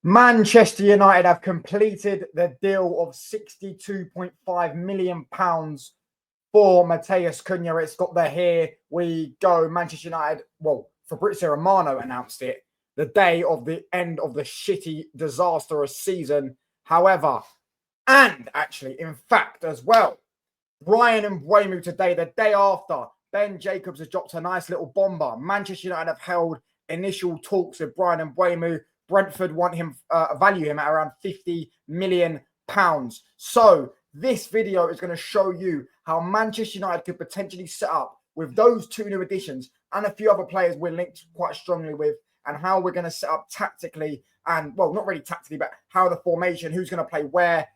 Manchester United have completed the deal of £62.5 million for Matheus Cunha. It's got the here we go. Manchester United, well, Fabrizio Romano announced it the day of the end of the shitty, disastrous season. However, and actually, in fact, as well, Bryan Mbeumo today, the day after, Ben Jacobs has dropped a nice little bomber. Manchester United have held initial talks with Bryan Mbeumo. Brentford want him, value him at around £50 million. So this video is going to show you how Manchester United could potentially set up with those two new additions and a few other players we're linked quite strongly with, and how we're going to set up tactically and, well, not really tactically, but how the formation, who's going to play where.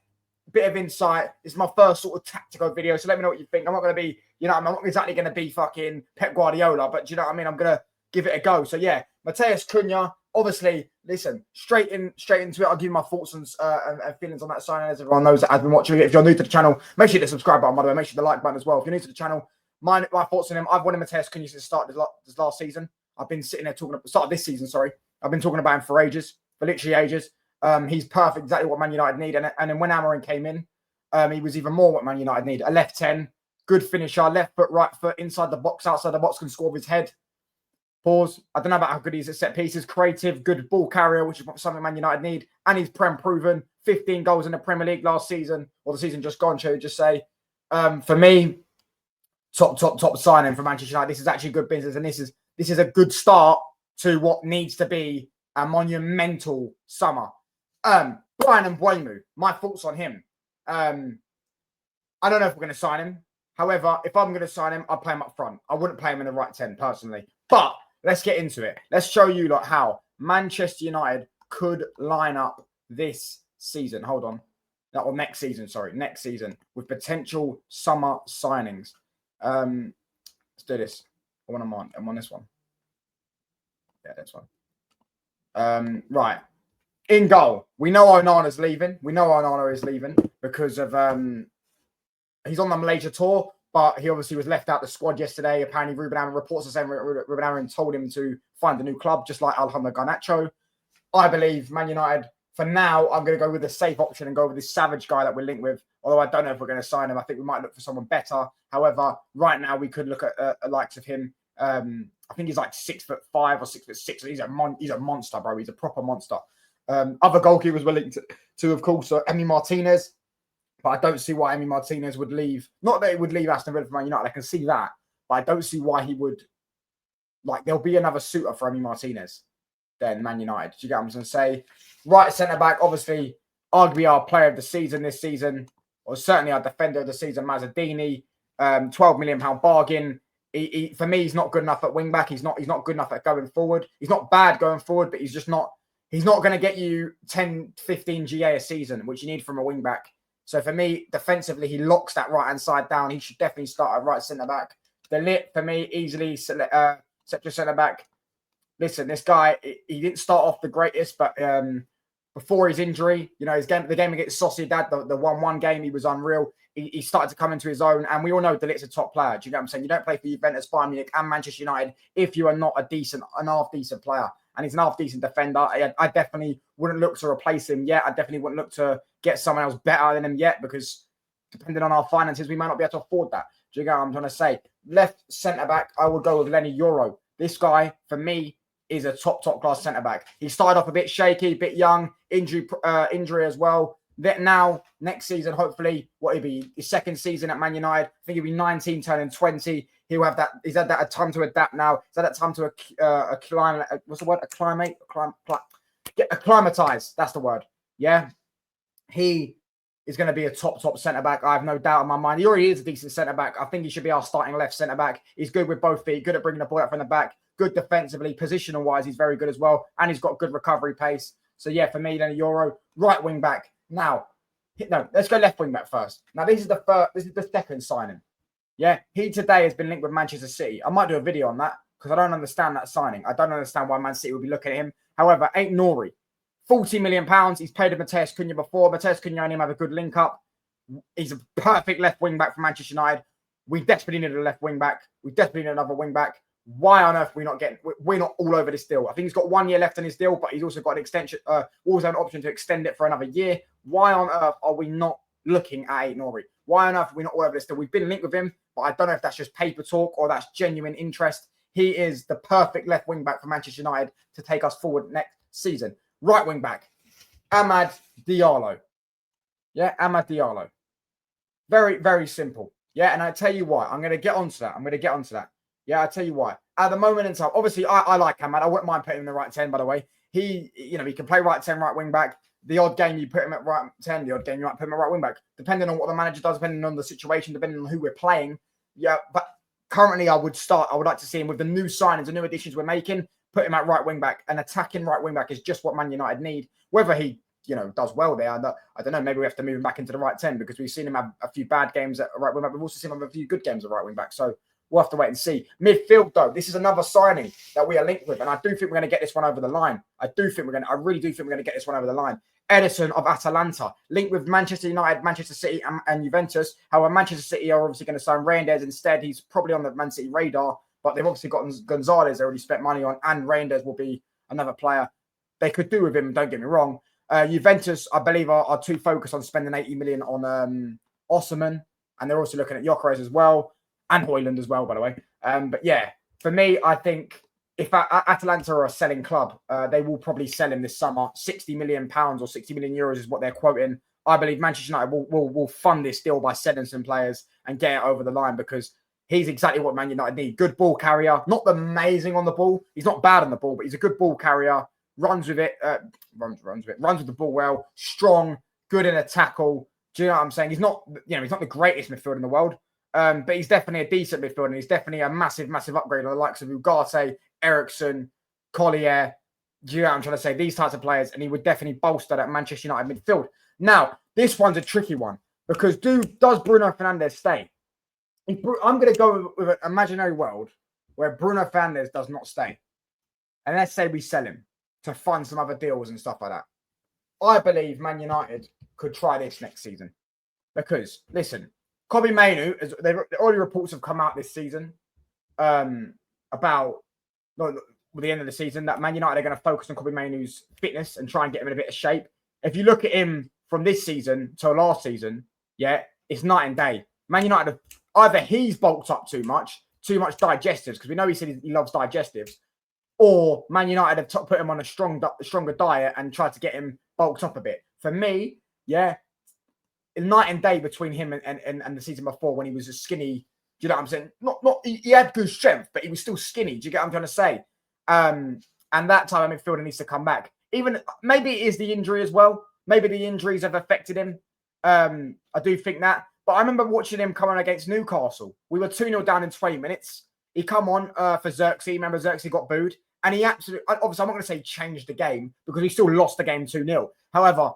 Bit of insight. It's my first sort of tactical video, so let me know what you think. I'm not going to be, I'm not exactly going to be fucking Pep Guardiola, but do you know what I mean? I'm going to give it a go. So yeah, Matheus Cunha, obviously, listen, straight into it. I'll give you my thoughts and feelings on that signing, as everyone knows that has been watching it. If you're new to the channel, make sure you hit the subscribe button, by the way. Make sure the like button as well. If you're new to the channel, my thoughts on him. I've wanted Matheus Cunha since the start of this last season. I've been sitting there talking at the start of this season, sorry. I've been talking about him for ages, for literally ages. He's perfect, exactly what Man United need. And then when Amorim came in, he was even more what Man United need. A left 10, good finisher, left foot, right foot, inside the box, outside the box, can score with his head. Pause. I don't know about how good he is at set pieces. Creative, good ball carrier, which is something Man United need. And he's Prem proven. 15 goals in the Premier League last season, or the season just gone, shall we just say. For me, top signing for Manchester United. This is actually good business, and this is a good start to what needs to be a monumental summer. Bryan Mbeumo, my thoughts on him. I don't know if we're going to sign him. However, if I'm going to sign him, I'll play him up front. I wouldn't play him in the right 10 personally. But let's get into it. Let's show you like how Manchester United could line up this season. Hold on. Or next season, sorry. Next season with potential summer signings. Let's do this. I'm on this one. Yeah, this one. Right. In goal, we know Onana's leaving. We know Onana is leaving because of he's on the Malaysia tour, but he obviously was left out the squad yesterday. Apparently, Ruben Amorim reports the same. Ruben Amorim told him to find a new club, just like Alejandro Garnacho. I believe Man United, for now, I'm going to go with the safe option and go with this Savage guy that we're linked with. Although I don't know if we're going to sign him. I think we might look for someone better. However, right now we could look at the likes of him. I think he's like 6'5" or 6'6". He's a monster, bro. He's a proper monster. Other goalkeepers were linked to of course, Emi Martinez. But I don't see why Emi Martinez would leave. Not that he would leave Aston Villa for Man United. I can see that. But I don't see why he would. Like, there'll be another suitor for Emi Martinez than Man United. Do you get what I'm going to say? Right centre-back, obviously, arguably our player of the season this season, or certainly our defender of the season, Mazzardini. £12 million bargain. For me, he's not good enough at wing-back. He's not good enough at going forward. He's not bad going forward, but he's just not. He's not going to get you 10, 15 GA a season, which you need from a wing-back. So for me, defensively, he locks that right-hand side down. He should definitely start at right centre-back. De Ligt, for me, easily central centre-back. Listen, this guy, he didn't start off the greatest, but before his injury, the game against Sociedad, the 1-1 game, he was unreal. He started to come into his own, and we all know De Ligt's a top player. Do you know what I'm saying? You don't play for Juventus, Bayern Munich, and Manchester United if you are not an half-decent player. And he's an half-decent defender. I definitely wouldn't look to replace him yet. I definitely wouldn't look to get someone else better than him yet, because depending on our finances, we might not be able to afford that. Do you get what I'm trying to say? Left centre-back, I would go with Lenny Yoro. This guy, for me, is a top-class centre-back. He started off a bit shaky, a bit young, injury as well. Now, next season, hopefully, what he'll be his second season at Man United. I think he'll be 19, turning 20. He'll have that. He's had that time to adapt now. He's had that time to what's the word? Acclimatize. That's the word. Yeah. He is going to be a top centre-back. I have no doubt in my mind. He already is a decent centre-back. I think he should be our starting left centre-back. He's good with both feet, good at bringing the ball up from the back, good defensively, positional-wise, he's very good as well. And he's got good recovery pace. So, yeah, for me, Lenny Yoro, right wing-back. Now, no, let's go left wing-back first. Now, this is the second signing. Yeah, he today has been linked with Manchester City. I might do a video on that because I don't understand that signing. I don't understand why Man City would be looking at him. However, ain't Nori. £40 million. He's played with Matheus Cunha before. Matheus Cunha and him have a good link up. He's a perfect left wing back for Manchester United. We desperately needed a left wing back. We desperately need another wing back. Why on earth we're not all over this deal? I think he's got 1 year left on his deal, but he's also got an extension, also an option to extend it for another year. Why on earth are we not looking at Aït-Nouri? Why on earth are we not all over this deal? We've been linked with him, but I don't know if that's just paper talk or that's genuine interest. He is the perfect left wing back for Manchester United to take us forward next season. Right wing back, Amad Diallo. Yeah, Amad Diallo. Very, very simple. Yeah, and I tell you why. I'm going to get onto that. Yeah, I'll tell you why. At the moment in time, obviously, I like Amad. I wouldn't mind putting him in the right 10, by the way. He can play right 10, right wing back. The odd game you put him at right 10, the odd game you might put him at right wing back. Depending on what the manager does, depending on the situation, depending on who we're playing. Yeah, but currently I would like to see him with the new signings, the new additions we're making, put him at right wing back. An attacking right wing back is just what Man United need. Whether he does well there, I don't know. Maybe we have to move him back into the right 10 because we've seen him have a few bad games at right wing back. We've also seen him have a few good games at right wing back. So we'll have to wait and see. Midfield, though, this is another signing that we are linked with, and I do think we're going to get this one over the line. I really do think we're going to get this one over the line. Edison of Atalanta, linked with Manchester United, Manchester City, and Juventus. However, Manchester City are obviously going to sign Reinders instead. He's probably on the Man City radar, but they've obviously got Gonzalez they already spent money on, and Reinders will be another player they could do with him, don't get me wrong. Juventus, I believe, are too focused on spending 80 million on Osimhen, and they're also looking at Gyökeres as well, and Højlund as well, by the way. But yeah, for me, I think if Atalanta are a selling club, they will probably sell him this summer. £60 million or 60 million euros is what they're quoting. I believe Manchester United will fund this deal by selling some players and get it over the line because he's exactly what Man United need. Good ball carrier, not amazing on the ball. He's not bad on the ball, but he's a good ball carrier. Runs with it, runs with the ball well, strong, good in a tackle. Do you know what I'm saying? He's not the greatest midfielder in the world, but he's definitely a decent midfielder, and he's definitely a massive, massive upgrade on the likes of Ugarte, Eriksson, Collier. Do you know what I'm trying to say? These types of players, and he would definitely bolster that Manchester United midfield. Now, this one's a tricky one because does Bruno Fernandez stay? I'm going to go with an imaginary world where Bruno Fernandez does not stay, and let's say we sell him to fund some other deals and stuff like that. I believe Man United could try this next season. Because, listen, Kobbie Mainoo, already reports have come out this season about the end of the season that Man United are going to focus on Kobbie Mainoo's fitness and try and get him in a bit of shape. If you look at him from this season to last season, yeah, it's night and day. Man United, either he's bulked up too much digestives, because we know he said he loves digestives, or Man United have put him on a stronger diet and tried to get him bulked up a bit. For me, yeah, night and day between him and the season before when he was a skinny. Do you know what I'm saying? He had good strength, but he was still skinny. Do you get what I'm trying to say? And that time of midfielder needs to come back. Even maybe it is the injury as well. Maybe the injuries have affected him. I do think that. But I remember watching him come on against Newcastle. We were 2-0 down in 20 minutes. He come on for Xerxes. Remember, Xerxes got booed. And he obviously, I'm not going to say changed the game because he still lost the game 2-0. However,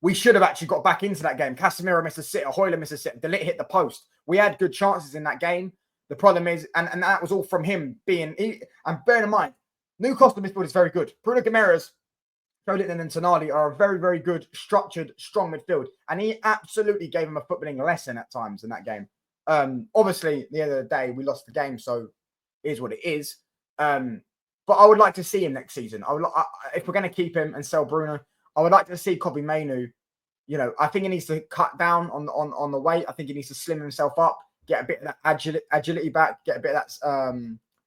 we should have actually got back into that game. Casemiro missed a sitter, Højlund missed a sitter, De Ligt hit the post. We had good chances in that game. The problem is, and that was all from him being, and bearing in mind, Newcastle midfield is very good. Bruno Guimaraes, Joelinton and Tonali are a very, very good, structured, strong midfield. And he absolutely gave him a footballing lesson at times in that game. Obviously, at the end of the day, we lost the game, so it is what it is. But I would like to see him next season. If we're going to keep him and sell Bruno, I would like to see Kobbie Mainoo. I think he needs to cut down on the weight. I think he needs to slim himself up, get a bit of that agility back, get a bit of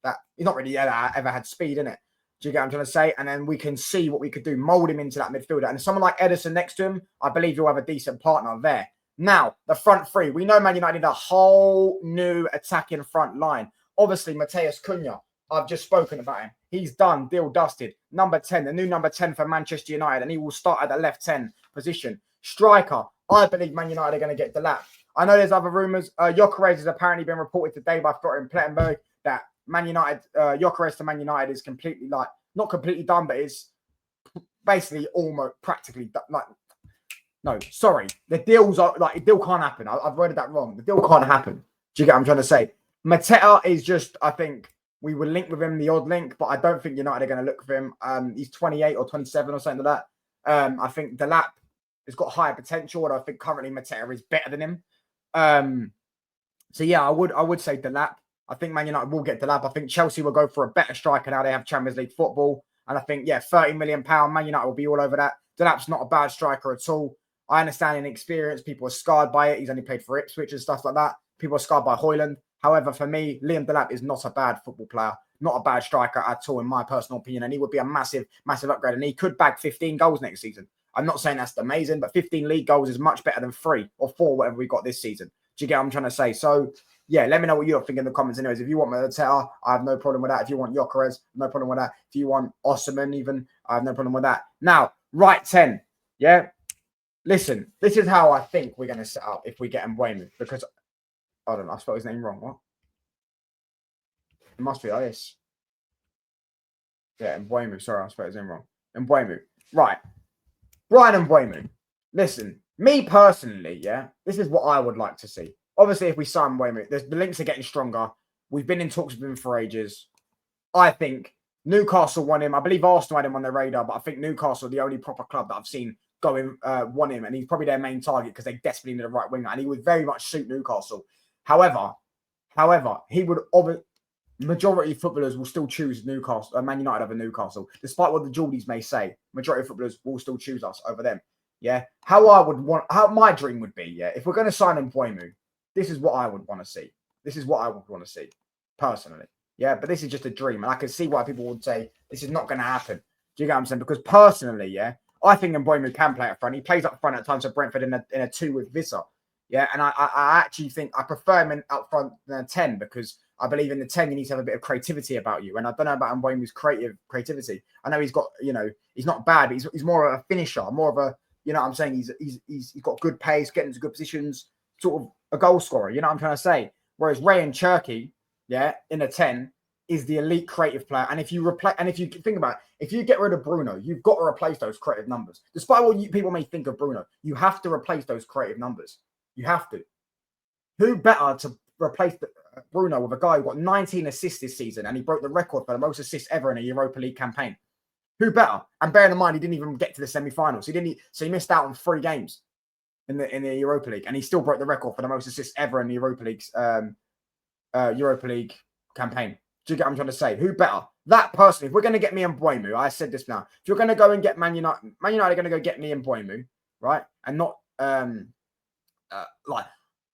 that he's not really ever had speed in it. Do you get what I'm trying to say? And then we can see what we could do, mold him into that midfielder. And someone like Edison next to him, I believe you'll have a decent partner there. Now, the front three. We know Man United need a whole new attacking front line. Obviously, Matheus Cunha, I've just spoken about him. He's done, deal dusted. Number 10, the new number 10 for Manchester United, and he will start at the left 10 position. Striker, I believe Man United are going to get the lap. I know there's other rumours. Gyökeres has apparently been reported today by Florian Plettenberg that Man United, Gyökeres to Man United is completely not completely done, but it's basically almost practically done. No, sorry. The deal can't happen. I've read that wrong. The deal can't happen. Do you get what I'm trying to say? Mateta is just, I think, we would link with him, the odd link, but I don't think United are going to look for him. He's 28 or 27 or something like that. I think Delap has got higher potential, and I think currently Mateta is better than him. So yeah, I would say Delap. I think Man United will get Delap. I think Chelsea will go for a better striker now they have Champions League football. And I think, yeah, £30 million, Man United will be all over that. Delap's not a bad striker at all. I understand in experience, people are scarred by it. He's only played for Ipswich and stuff like that. People are scarred by Højlund. However, for me, Liam Delap is not a bad football player, not a bad striker at all, in my personal opinion. And he would be a massive, massive upgrade. And he could bag 15 goals next season. I'm not saying that's amazing, but 15 league goals is much better than 3 or 4, whatever we got this season. Do you get what I'm trying to say? So, yeah, let me know what you're thinking in the comments. Anyways, if you want Mateta, I have no problem with that. If you want Gyökeres, no problem with that. If you want Osimhen even, I have no problem with that. Now, right 10, yeah? Listen, this is how I think we're going to set up if we get Mbeumo. Because, I don't know, I spelled his name wrong. What? It must be this. Yeah, Mbeumo. Sorry, I spelled his name wrong. Mbeumo. Right. Brian Mbeumo. Listen, me personally, yeah, this is what I would like to see. Obviously, if we sign Mbeumo, the links are getting stronger. We've been in talks with him for ages. I think Newcastle want him. I believe Arsenal had him on their radar, but I think Newcastle are the only proper club that I've seen want him, and he's probably their main target because they desperately need a right winger, and he would very much suit Newcastle. However, he would majority of footballers will still choose Newcastle, Man United over Newcastle, despite what the Geordies may say. Majority of footballers will still choose us over them. Yeah, how my dream would be. Yeah, if we're going to sign Mbeumo, this is what I would want to see. This is what I would want to see personally. Yeah, but this is just a dream, and I can see why people would say this is not going to happen. Do you get what I'm saying? Because personally, yeah, I think Mbeumo can play up front. He plays up front at times for Brentford in a 2 with Visser. Yeah, and I actually think I prefer him up front than a 10 because I believe in the 10 you need to have a bit of creativity about you. And I don't know about Mbeumo's creativity. I know he's got, he's not bad, but he's more of a finisher, more of a, you know what I'm saying? He's got good pace, getting into good positions, sort of a goal scorer. You know what I'm trying to say? Whereas Rayan Cherki, yeah, in a 10 is the elite creative player. And if you think about it, if you get rid of Bruno, you've got to replace those creative numbers. Despite what people may think of Bruno, you have to replace those creative numbers. You have to. Who better to replace Bruno with a guy who got 19 assists this season and he broke the record for the most assists ever in a Europa League campaign? Who better? And bearing in mind, he didn't even get to the semi-finals. So he missed out on 3 games in the Europa League, and he still broke the record for the most assists ever in the Europa League campaign. Do you get what I'm trying to say? Who better? That personally, if we're going to get me Mbeumo, I said this now. If you're going to go and get Man United are going to go get me Mbeumo, right? And not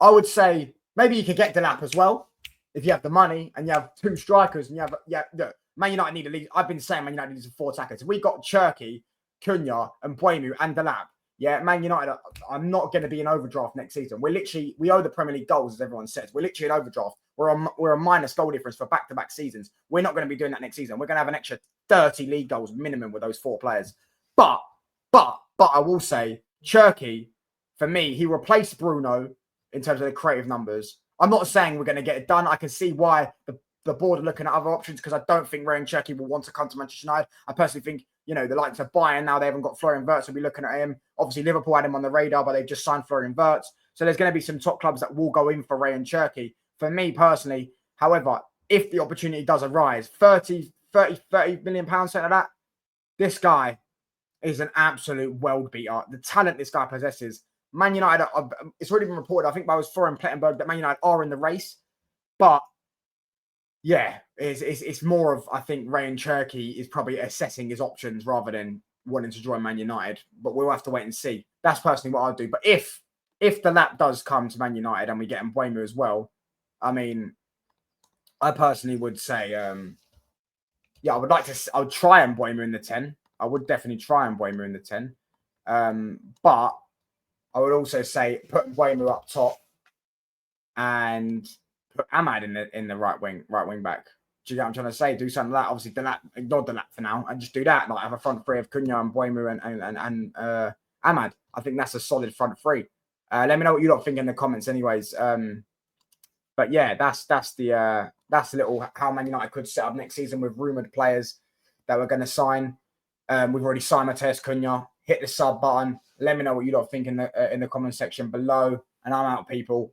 I would say maybe you could get Delap as well if you have the money and you have 2 strikers and you have look, Man United need at least. I've been saying Man United needs 4 attackers. If we got Cherki, Cunha, and Mbeumo and Delap, yeah, Man United are not going to be in overdraft next season. We owe the Premier League goals, as everyone says. We're literally in overdraft. We're a minus goal difference for back-to-back seasons. We're not going to be doing that next season. We're going to have an extra 30 league goals minimum with those 4 players. But I will say Cherki, for me, he replaced Bruno in terms of the creative numbers. I'm not saying we're going to get it done. I can see why the board are looking at other options because I don't think Rayan Cherki will want to come to Manchester United. I personally think, the likes of Bayern now, they haven't got Florian Wirtz, will be looking at him. Obviously, Liverpool had him on the radar, but they've just signed Florian Wirtz. So there's going to be some top clubs that will go in for Rayan Cherki. For me personally, however, if the opportunity does arise, 30 million pounds, something like that, this guy is an absolute world beater. The talent this guy possesses. Man United, it's already been reported, I think by Florian Plettenberg, that Man United are in the race. But yeah, it's more of, I think Rayan Cherki is probably assessing his options rather than wanting to join Man United. But we'll have to wait and see. That's personally what I'll do. But if the lap does come to Man United and we get Mbeumo as well, I mean, I personally would say, I would try Mbeumo in the 10. I would definitely try Mbeumo in the 10. But I would also say put Mbeumo up top and put Ahmad in the right wing back. Do you get what I'm trying to say? Do something like that. Obviously, ignore the lap for now and just do that. Like have a front 3 of Cunha and Mbeumo and Ahmad. I think that's a solid front 3. Let me know what you lot think in the comments, anyways. But yeah, that's a little how Man United could set up next season with rumored players that we're going to sign. We've already signed Matheus Cunha. Hit the sub button. Let me know what you lot think in the comment section below. And I'm out, people.